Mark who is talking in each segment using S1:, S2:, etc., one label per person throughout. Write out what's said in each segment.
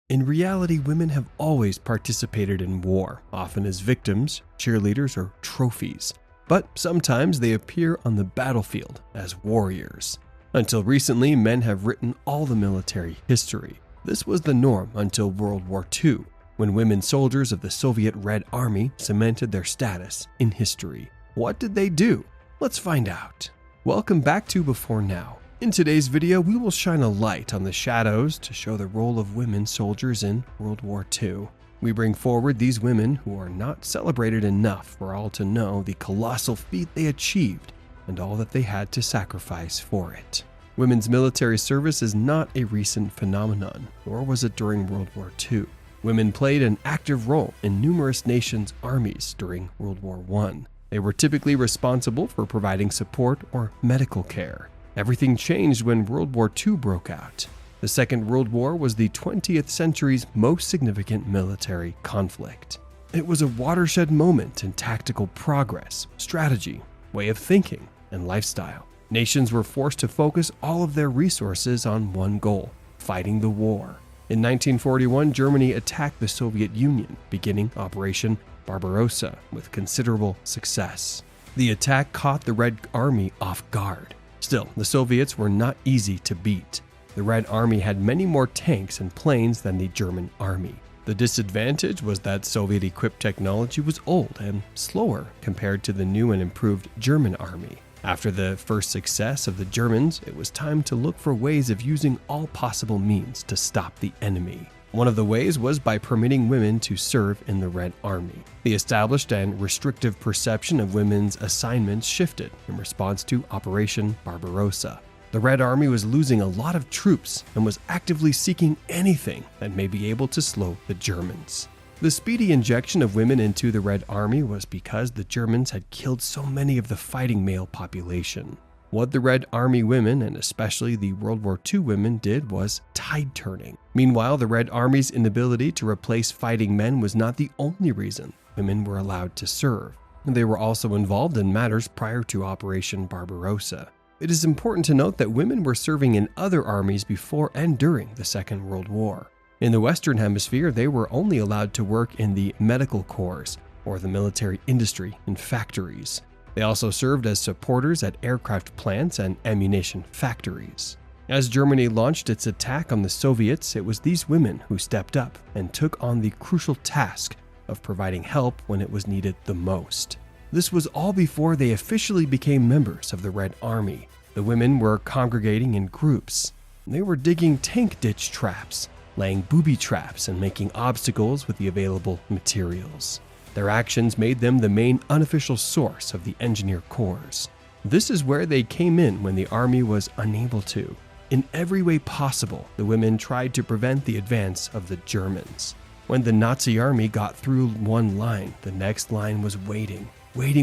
S1: In reality, women have always participated in war, often as victims, cheerleaders, or trophies. But sometimes they appear on the battlefield as warriors. Until recently, men have written all the military history. This was the norm until World War II, when women soldiers of the Soviet Red Army cemented their status in history. What did they do? Let's find out. Welcome back to Before Now. In today's video, we will shine a light on the shadows to show the role of women soldiers in World War II. We bring forward these women who are not celebrated enough for all to know the colossal feat they achieved and all that they had to sacrifice for it. Women's military service is not a recent phenomenon, nor was it during World War II. Women played an active role in numerous nations' armies during World War I. They were typically responsible for providing support or medical care. Everything changed when World War II broke out. The Second World War was the 20th century's most significant military conflict. It was a watershed moment in tactical progress, strategy, way of thinking, and lifestyle. Nations were forced to focus all of their resources on one goal: fighting the war. In 1941, Germany attacked the Soviet Union, beginning Operation Barbarossa with considerable success. The attack caught the Red Army off guard. Still, the Soviets were not easy to beat. The Red Army had many more tanks and planes than the German army. The disadvantage was that Soviet-equipped technology was old and slower compared to the new and improved German army. After the first success of the Germans, it was time to look for ways of using all possible means to stop the enemy. One of the ways was by permitting women to serve in the Red Army. The established and restrictive perception of women's assignments shifted in response to Operation Barbarossa. The Red Army was losing a lot of troops and was actively seeking anything that may be able to slow the Germans. The speedy injection of women into the Red Army was because the Germans had killed so many of the fighting male population. What the Red Army women, and especially the World War II women, did was tide turning. Meanwhile, the Red Army's inability to replace fighting men was not the only reason women were allowed to serve. They were also involved in matters prior to Operation Barbarossa. It is important to note that women were serving in other armies before and during the Second World War. In the Western Hemisphere, they were only allowed to work in the medical corps or the military industry in factories. They also served as supporters at aircraft plants and ammunition factories. As Germany launched its attack on the Soviets, it was these women who stepped up and took on the crucial task of providing help when it was needed the most. This was all before they officially became members of the Red Army. The women were congregating in groups. They were digging tank ditch traps, laying booby traps, and making obstacles with the available materials. Their actions made them the main unofficial source of the engineer corps. This is where they came in when the army was unable to. In every way possible, the women tried to prevent the advance of the Germans. When the Nazi army got through one line, the next line was waiting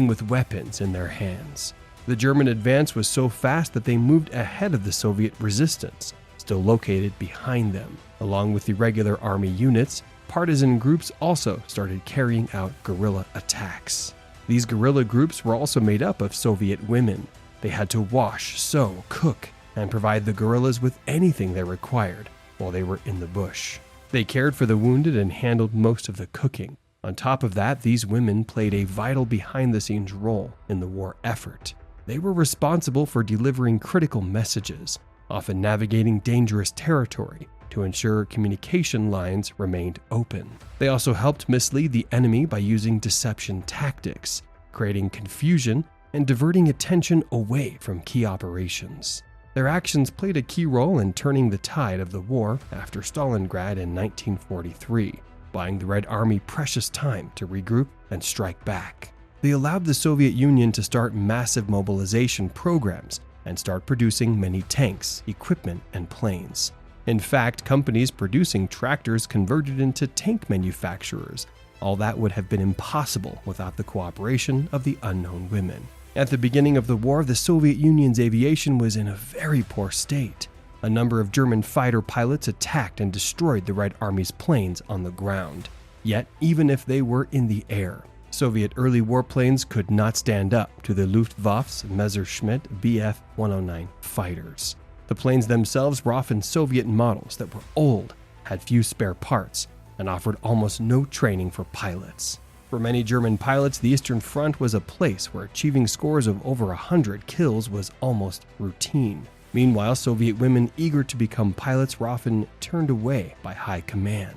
S1: with weapons in their hands. The German advance was so fast that they moved ahead of the Soviet resistance, still located behind them. Along with the regular army units, partisan groups also started carrying out guerrilla attacks. These guerrilla groups were also made up of Soviet women. They had to wash, sew, cook, and provide the guerrillas with anything they required while they were in the bush. They cared for the wounded and handled most of the cooking. On top of that, these women played a vital behind-the-scenes role in the war effort. They were responsible for delivering critical messages, often navigating dangerous territory, to ensure communication lines remained open. They also helped mislead the enemy by using deception tactics, creating confusion and diverting attention away from key operations. Their actions played a key role in turning the tide of the war after Stalingrad in 1943, buying the Red Army precious time to regroup and strike back. They allowed the Soviet Union to start massive mobilization programs and start producing many tanks, equipment, and planes. In fact, companies producing tractors converted into tank manufacturers. All that would have been impossible without the cooperation of the unknown women. At the beginning of the war, the Soviet Union's aviation was in a very poor state. A number of German fighter pilots attacked and destroyed the Red Army's planes on the ground. Yet, even if they were in the air, Soviet early warplanes could not stand up to the Luftwaffe's Messerschmitt Bf-109 fighters. The planes themselves were often Soviet models that were old, had few spare parts, and offered almost no training for pilots. For many German pilots, the Eastern Front was a place where achieving scores of over 100 kills was almost routine. Meanwhile, Soviet women eager to become pilots were often turned away by high command.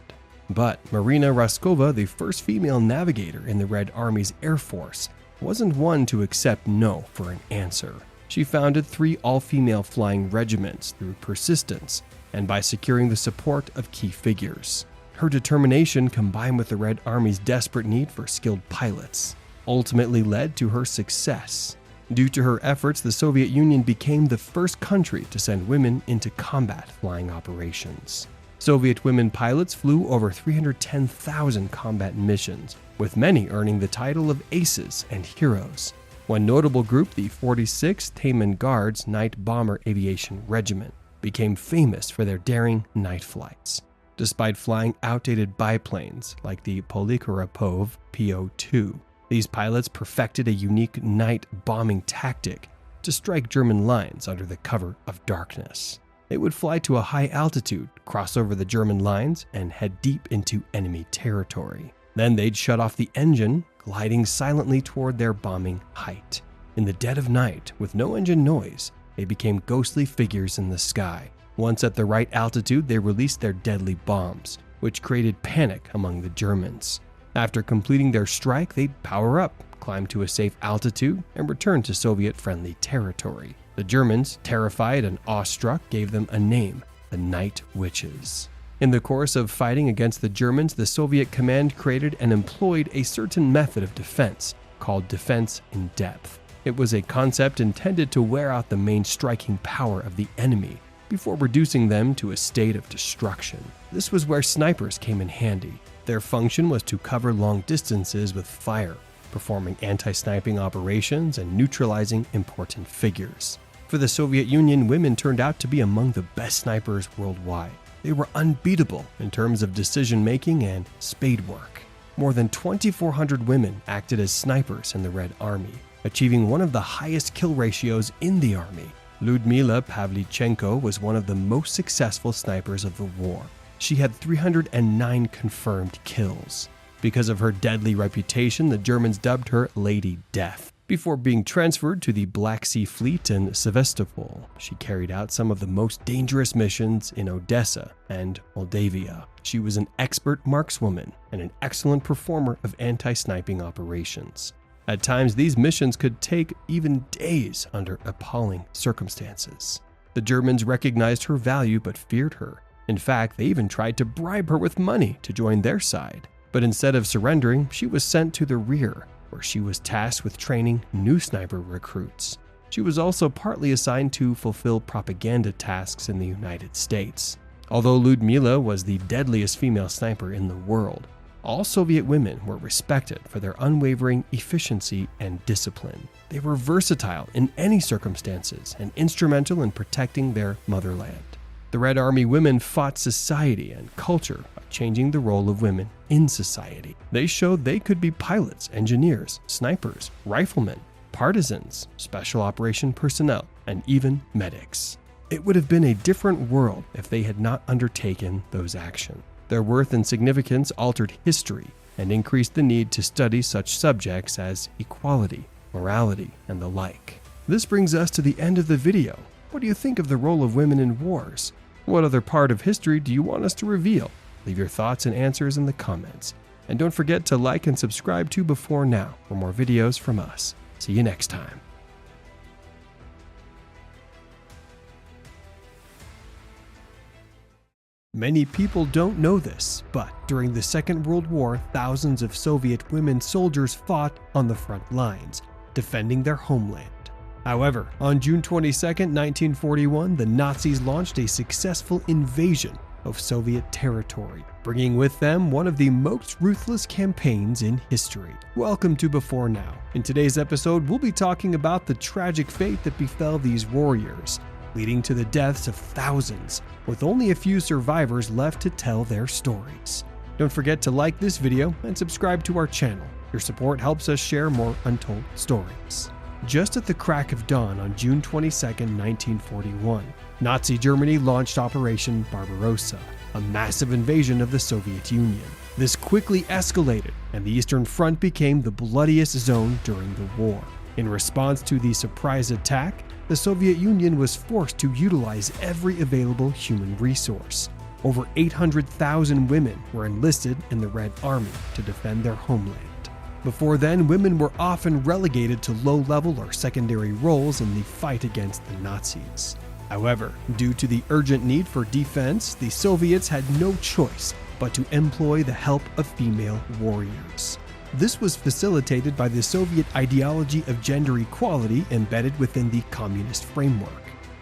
S1: But Marina Raskova, the first female navigator in the Red Army's Air Force, wasn't one to accept no for an answer. She founded 3 all-female flying regiments through persistence and by securing the support of key figures. Her determination, combined with the Red Army's desperate need for skilled pilots, ultimately led to her success. Due to her efforts, the Soviet Union became the first country to send women into combat flying operations. Soviet women pilots flew over 310,000 combat missions, with many earning the title of aces and heroes. One notable group, the 46th Taman Guards Night Bomber Aviation Regiment, became famous for their daring night flights. Despite flying outdated biplanes like the Polikarpov PO-2, these pilots perfected a unique night bombing tactic to strike German lines under the cover of darkness. They would fly to a high altitude, cross over the German lines, and head deep into enemy territory. Then they'd shut off the engine, gliding silently toward their bombing height. In the dead of night, with no engine noise, they became ghostly figures in the sky. Once at the right altitude, they released their deadly bombs, which created panic among the Germans. After completing their strike, they'd power up, climb to a safe altitude, and return to Soviet-friendly territory. The Germans, terrified and awestruck, gave them a name, the Night Witches. In the course of fighting against the Germans, the Soviet command created and employed a certain method of defense called defense in depth. It was a concept intended to wear out the main striking power of the enemy before reducing them to a state of destruction. This was where snipers came in handy. Their function was to cover long distances with fire, performing anti-sniping operations and neutralizing important figures. For the Soviet Union, women turned out to be among the best snipers worldwide. They were unbeatable in terms of decision-making and spade work. More than 2,400 women acted as snipers in the Red Army, achieving one of the highest kill ratios in the army. Lyudmila Pavlichenko was one of the most successful snipers of the war. She had 309 confirmed kills. Because of her deadly reputation, the Germans dubbed her Lady Death. Before being transferred to the Black Sea Fleet in Sevastopol, she carried out some of the most dangerous missions in Odessa and Moldavia. She was an expert markswoman and an excellent performer of anti-sniping operations. At times, these missions could take even days under appalling circumstances. The Germans recognized her value but feared her. In fact, they even tried to bribe her with money to join their side. But instead of surrendering, she was sent to the rear, where she was tasked with training new sniper recruits. She was also partly assigned to fulfill propaganda tasks in the United States. Although Lyudmila was the deadliest female sniper in the world, all Soviet women were respected for their unwavering efficiency and discipline. They were versatile in any circumstances and instrumental in protecting their motherland. The Red Army women fought society and culture by changing the role of women in society. They showed they could be pilots, engineers, snipers, riflemen, partisans, special operation personnel, and even medics. It would have been a different world if they had not undertaken those actions. Their worth and significance altered history and increased the need to study such subjects as equality, morality, and the like. This brings us to the end of the video. What do you think of the role of women in wars? What other part of history do you want us to reveal? Leave your thoughts and answers in the comments. And don't forget to like and subscribe to Before Now for more videos from us. See you next time. Many people don't know this, but during the Second World War, thousands of Soviet women soldiers fought on the front lines, defending their homeland. However, on June 22, 1941, the Nazis launched a successful invasion of Soviet territory, bringing with them one of the most ruthless campaigns in history. Welcome to Before Now. In today's episode, we'll be talking about the tragic fate that befell these warriors, leading to the deaths of thousands, with only a few survivors left to tell their stories. Don't forget to like this video and subscribe to our channel. Your support helps us share more untold stories. Just at the crack of dawn on June 22, 1941, Nazi Germany launched Operation Barbarossa. a massive invasion of the Soviet Union. This quickly escalated, and the Eastern Front became the bloodiest zone during the war. In response to the surprise attack, the Soviet Union was forced to utilize every available human resource. Over 800,000 women were enlisted in the Red Army to defend their homeland. Before then, women were often relegated to low-level or secondary roles in the fight against the Nazis. However, due to the urgent need for defense, the Soviets had no choice but to employ the help of female warriors. This was facilitated by the Soviet ideology of gender equality embedded within the communist framework.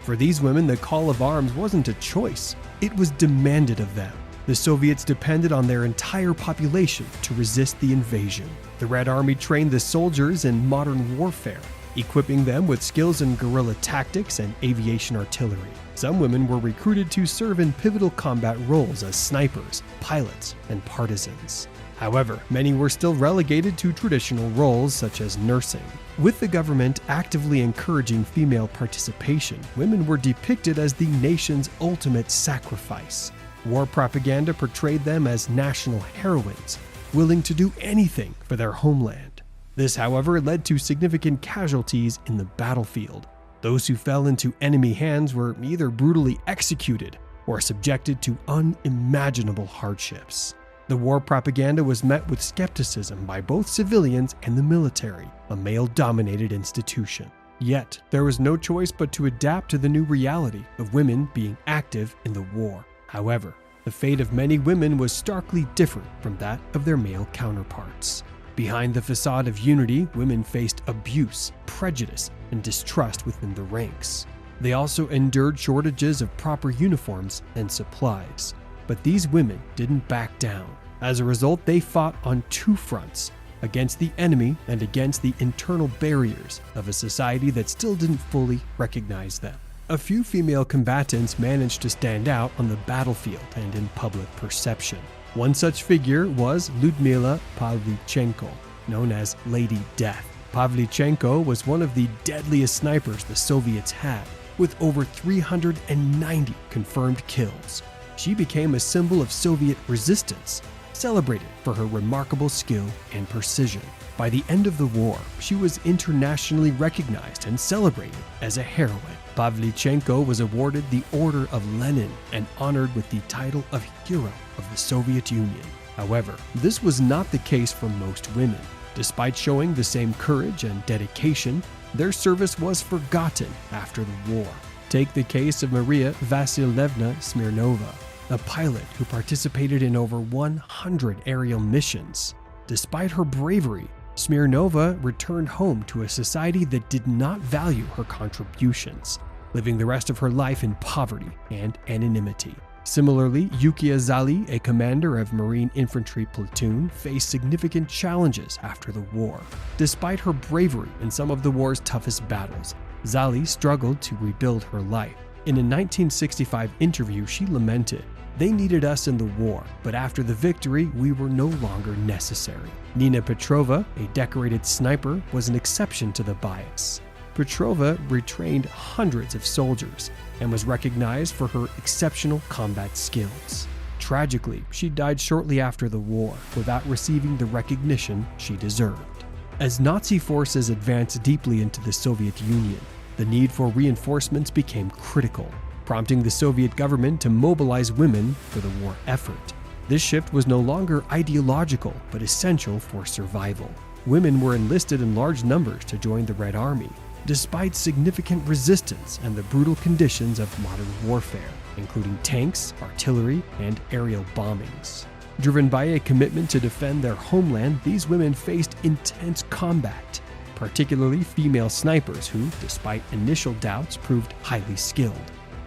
S1: For these women, the call of arms wasn't a choice, it was demanded of them. The Soviets depended on their entire population to resist the invasion. The Red Army trained the soldiers in modern warfare, equipping them with skills in guerrilla tactics and aviation artillery. Some women were recruited to serve in pivotal combat roles as snipers, pilots, and partisans. However, many were still relegated to traditional roles such as nursing. With the government actively encouraging female participation, women were depicted as the nation's ultimate sacrifice. War propaganda portrayed them as national heroines, willing to do anything for their homeland. This, however, led to significant casualties in the battlefield. Those who fell into enemy hands were either brutally executed or subjected to unimaginable hardships. The war propaganda was met with skepticism by both civilians and the military, a male-dominated institution. Yet, there was no choice but to adapt to the new reality of women being active in the war. However, the fate of many women was starkly different from that of their male counterparts. Behind the facade of unity, women faced abuse, prejudice, and distrust within the ranks. They also endured shortages of proper uniforms and supplies. But these women didn't back down. As a result, they fought on two fronts, against the enemy and against the internal barriers of a society that still didn't fully recognize them. A few female combatants managed to stand out on the battlefield and in public perception. One such figure was Lyudmila Pavlichenko, known as Lady Death. Pavlichenko was one of the deadliest snipers the Soviets had, with over 390 confirmed kills. She became a symbol of Soviet resistance, celebrated for her remarkable skill and precision. By the end of the war, she was internationally recognized and celebrated as a heroine. Pavlichenko was awarded the Order of Lenin and honored with the title of Hero of the Soviet Union. However, this was not the case for most women. Despite showing the same courage and dedication, their service was forgotten after the war. Take the case of Maria Vasilyevna Smirnova, a pilot who participated in over 100 aerial missions. Despite her bravery, Smirnova returned home to a society that did not value her contributions, living the rest of her life in poverty and anonymity. Similarly, Yukia Zali, a commander of Marine Infantry platoon, faced significant challenges after the war. Despite her bravery in some of the war's toughest battles, Zali struggled to rebuild her life. In a 1965 interview, she lamented, "They needed us in the war, but after the victory, we were no longer necessary." Nina Petrova, a decorated sniper, was an exception to the bias. Petrova retrained hundreds of soldiers and was recognized for her exceptional combat skills. Tragically, she died shortly after the war without receiving the recognition she deserved. As Nazi forces advanced deeply into the Soviet Union, the need for reinforcements became critical, prompting the Soviet government to mobilize women for the war effort. This shift was no longer ideological, but essential for survival. Women were enlisted in large numbers to join the Red Army, despite significant resistance and the brutal conditions of modern warfare, including tanks, artillery, and aerial bombings. Driven by a commitment to defend their homeland, these women faced intense combat, particularly female snipers who, despite initial doubts, proved highly skilled.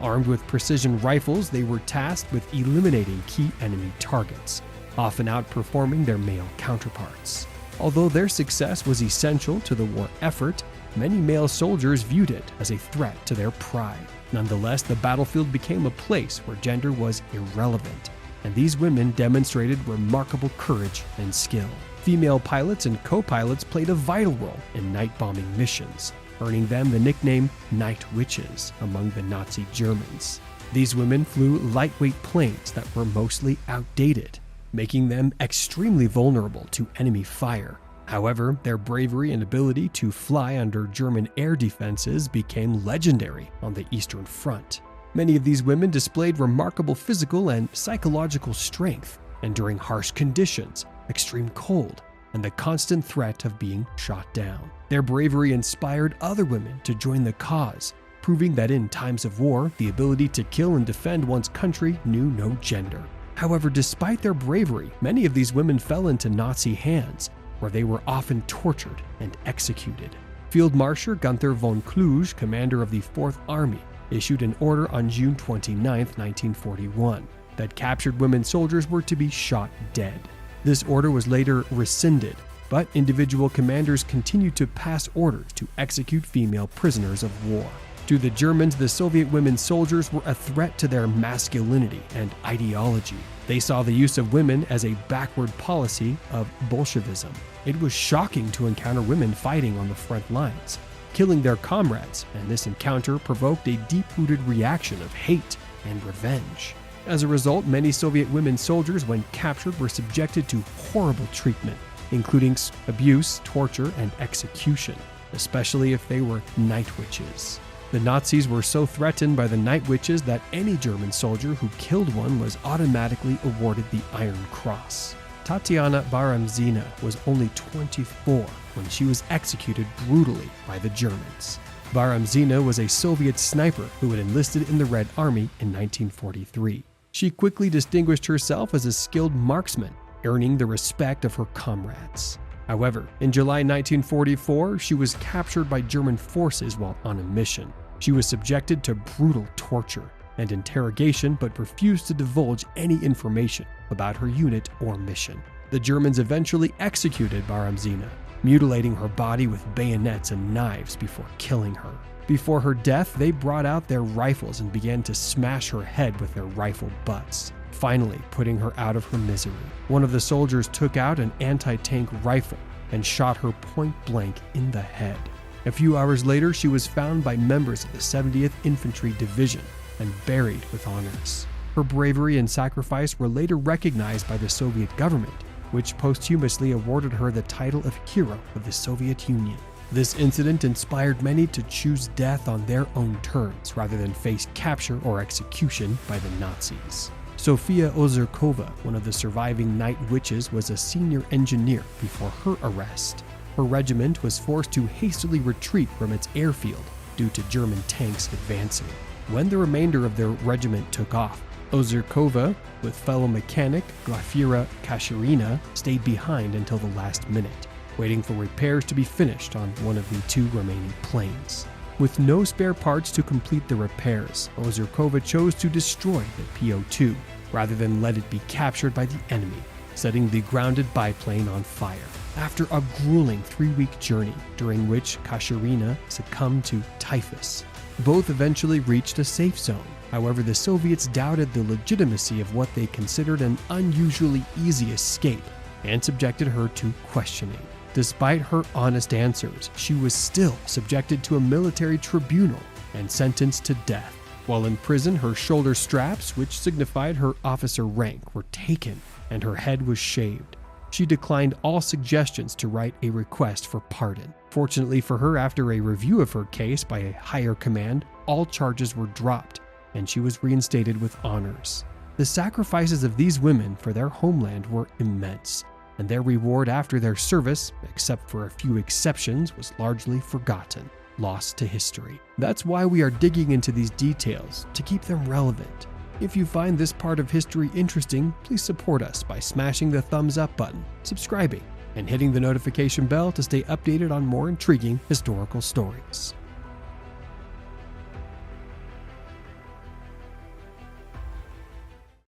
S1: Armed with precision rifles, they were tasked with eliminating key enemy targets, often outperforming their male counterparts. Although their success was essential to the war effort, many male soldiers viewed it as a threat to their pride. Nonetheless, the battlefield became a place where gender was irrelevant, and these women demonstrated remarkable courage and skill. Female pilots and co-pilots played a vital role in night bombing missions, earning them the nickname Night Witches among the Nazi Germans. These women flew lightweight planes that were mostly outdated, making them extremely vulnerable to enemy fire. However, their bravery and ability to fly under German air defenses became legendary on the Eastern Front. Many of these women displayed remarkable physical and psychological strength, enduring harsh conditions, extreme cold, and the constant threat of being shot down. Their bravery inspired other women to join the cause, proving that in times of war, the ability to kill and defend one's country knew no gender. However, despite their bravery, many of these women fell into Nazi hands, where they were often tortured and executed. Field Marshal Gunther von Kluge, commander of the 4th Army, issued an order on June 29, 1941, that captured women soldiers were to be shot dead. This order was later rescinded, but individual commanders continued to pass orders to execute female prisoners of war. To the Germans, the Soviet women soldiers were a threat to their masculinity and ideology. They saw the use of women as a backward policy of Bolshevism. It was shocking to encounter women fighting on the front lines, killing their comrades, and this encounter provoked a deep-rooted reaction of hate and revenge. As a result, many Soviet women soldiers, when captured, were subjected to horrible treatment, including abuse, torture, and execution, especially if they were night witches. The Nazis were so threatened by the night witches that any German soldier who killed one was automatically awarded the Iron Cross. Tatiana Baramzina was only 24 when she was executed brutally by the Germans. Baramzina was a Soviet sniper who had enlisted in the Red Army in 1943. She quickly distinguished herself as a skilled marksman, earning the respect of her comrades. However, in July 1944, she was captured by German forces while on a mission. She was subjected to brutal torture and interrogation, but refused to divulge any information about her unit or mission. The Germans eventually executed Baramzina, mutilating her body with bayonets and knives before killing her. Before her death, they brought out their rifles and began to smash her head with their rifle butts, finally putting her out of her misery. One of the soldiers took out an anti-tank rifle and shot her point blank in the head. A few hours later, she was found by members of the 70th Infantry Division and buried with honors. Her bravery and sacrifice were later recognized by the Soviet government, which posthumously awarded her the title of Hero of the Soviet Union. This incident inspired many to choose death on their own terms rather than face capture or execution by the Nazis. Sofia Ozerkova, one of the surviving night witches, was a senior engineer before her arrest. Her regiment was forced to hastily retreat from its airfield due to German tanks advancing. When the remainder of their regiment took off, Ozerkova, with fellow mechanic Glafira Kasharina, stayed behind until the last minute, waiting for repairs to be finished on one of the 2 remaining planes. With no spare parts to complete the repairs, Ozerkova chose to destroy the PO-2 rather than let it be captured by the enemy, setting the grounded biplane on fire. After a grueling 3-week journey, during which Kasharina succumbed to typhus, both eventually reached a safe zone. However, the Soviets doubted the legitimacy of what they considered an unusually easy escape and subjected her to questioning. Despite her honest answers, she was still subjected to a military tribunal and sentenced to death. While in prison, her shoulder straps, which signified her officer rank, were taken and her head was shaved. She declined all suggestions to write a request for pardon. Fortunately for her, after a review of her case by a higher command, all charges were dropped and she was reinstated with honors. The sacrifices of these women for their homeland were immense, and their reward after their service, except for a few exceptions, was largely forgotten, lost to history. That's why we are digging into these details, to keep them relevant. If you find this part of history interesting, please support us by smashing the thumbs up button, subscribing, and hitting the notification bell to stay updated on more intriguing historical stories.